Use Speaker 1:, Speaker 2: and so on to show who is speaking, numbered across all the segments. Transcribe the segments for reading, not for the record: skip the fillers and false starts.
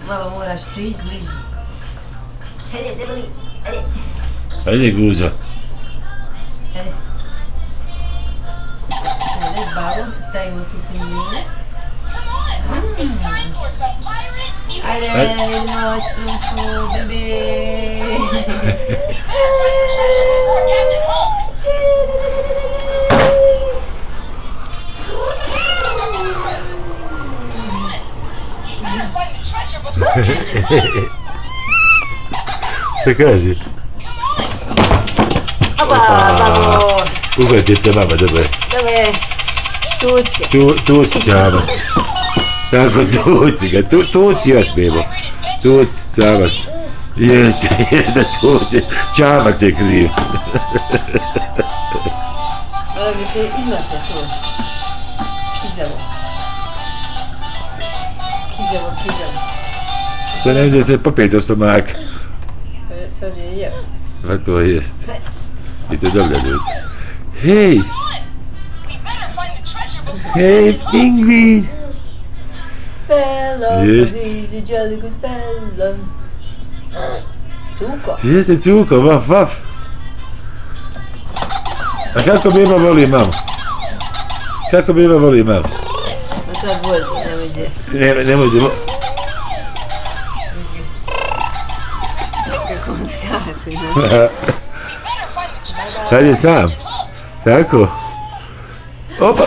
Speaker 1: Malo moraš prići bliže. Hajde, debelic, hajde.
Speaker 2: Ajde, guza.
Speaker 1: Hajde. Hajde, babu, stavimo tu pingvine. Hajde, noć, trunku, bebe.
Speaker 2: Šta kaži?
Speaker 1: Opa, babo!
Speaker 2: Uhvatite mama, dobre.
Speaker 1: Dobre, tučke.
Speaker 2: Tuci čamac. Tako, tuci ga, tuci još, bebo. Tuci čamac. Jeste, tuci. Čamac je kriv.
Speaker 1: Malo bi se izmate tu. Kizavo. Kizavo.
Speaker 2: Sad ne može se popeti od stomaka.
Speaker 1: Sad je jeo.
Speaker 2: Pa to jest. I to dobro ljudi. Hej! Hej, pingvin!
Speaker 1: Fellow,
Speaker 2: Jest.
Speaker 1: he's a jolly good fellow. Cuko.
Speaker 2: Jeste cuko, vaf. A kako beba voli mamu? Kako beba voli mamu?
Speaker 1: Pa sad vozi, ne može.
Speaker 2: Ne možemo.
Speaker 1: Kako on skače.
Speaker 2: Sad je sam. Tako. Opa.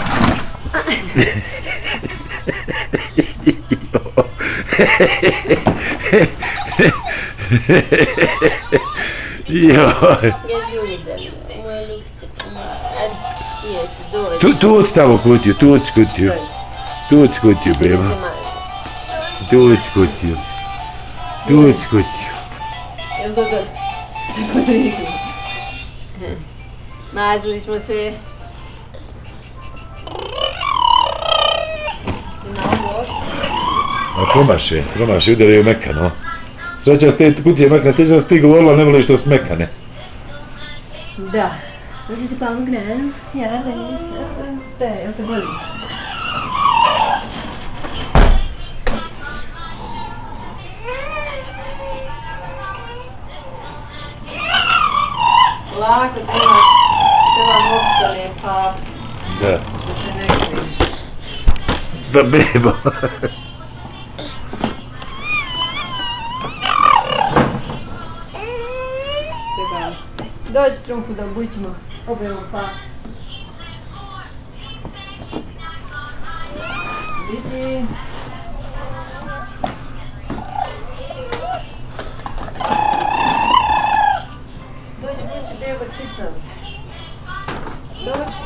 Speaker 2: Joj.
Speaker 1: Jesi udali, moja ljubica. Jeste, dođi.
Speaker 2: Tuc tamo kutiju, tuc kutiju. Tuc kutiju, beba. Tuc kutiju. Tuc kutiju.
Speaker 1: Jel to dosta? Se podrigli. Mazili smo se.
Speaker 2: A promaše, udaraju mekano. Sreća s te kutije mekane, sjećam s ti govorila, ne voliš što su mekane.
Speaker 1: Da. Hoće ti pomognem? Ja, da. Šta je, jel te boli? Lako treba moktale pas.
Speaker 2: Da.
Speaker 1: Da se ne križi.
Speaker 2: Pa bebo.
Speaker 1: Dođi trunku da obućemo, obijemo pa. Vidi. Dođi bući bebo čitavci. Dođi.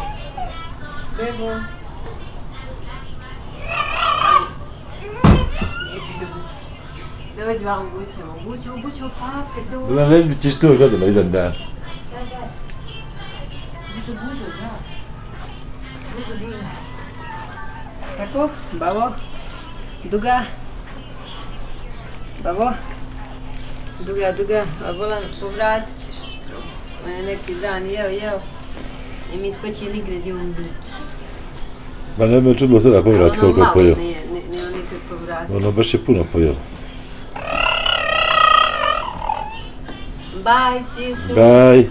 Speaker 1: Bebo. Dođi vam obućemo papke, dođi.
Speaker 2: Da ne ćeš tu godina, jedan dan.
Speaker 1: Buzo, da. Buzo. Tako, babo. Duga. Babo. Duga. A volan, povratit ćeš trochu. On je neki dan jeo. I mi skočili igre gdje on biti.
Speaker 2: Ma ne me čudilo sada povrat koliko je pojeo.
Speaker 1: Ono malo nije nikad povratiti.
Speaker 2: Ono baš je puno pojeo.
Speaker 1: Bye, see you soon.
Speaker 2: Bye.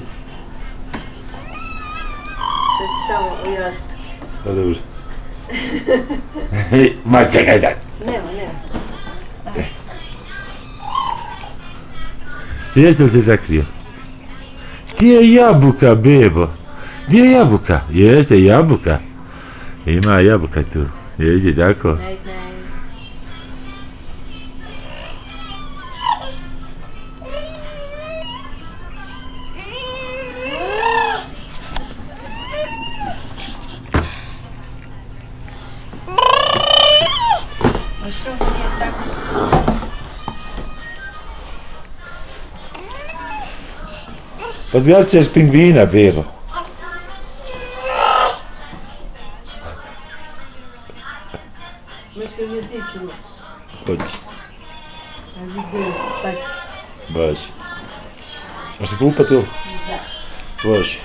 Speaker 1: Sad ću tamo u jastuk.
Speaker 2: Pa dobro. Ma čekaj sad.
Speaker 1: Nema.
Speaker 2: Gdje sam se zakrio? Gdje je jabuka, bebo? Gdje je jabuka? Jeste jabuka. Ima jabuka tu. Jeste tako?
Speaker 1: Night. Što nije tako?
Speaker 2: Pa zgasit ćeš pingvina, bebo.
Speaker 1: Možeš kad je ziču.
Speaker 2: Hoći.
Speaker 1: Kaži gdje, tak.
Speaker 2: Baš. Možeš ti kupat ovo?
Speaker 1: Da.
Speaker 2: Može.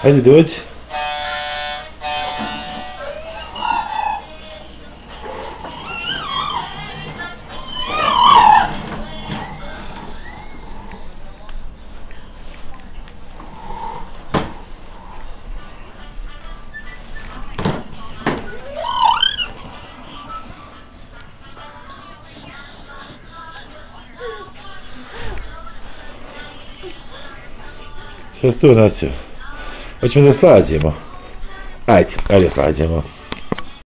Speaker 2: Hajde dođi. Šta si tu naćeo? Hoćemo da slađemo. Ajde slađemo.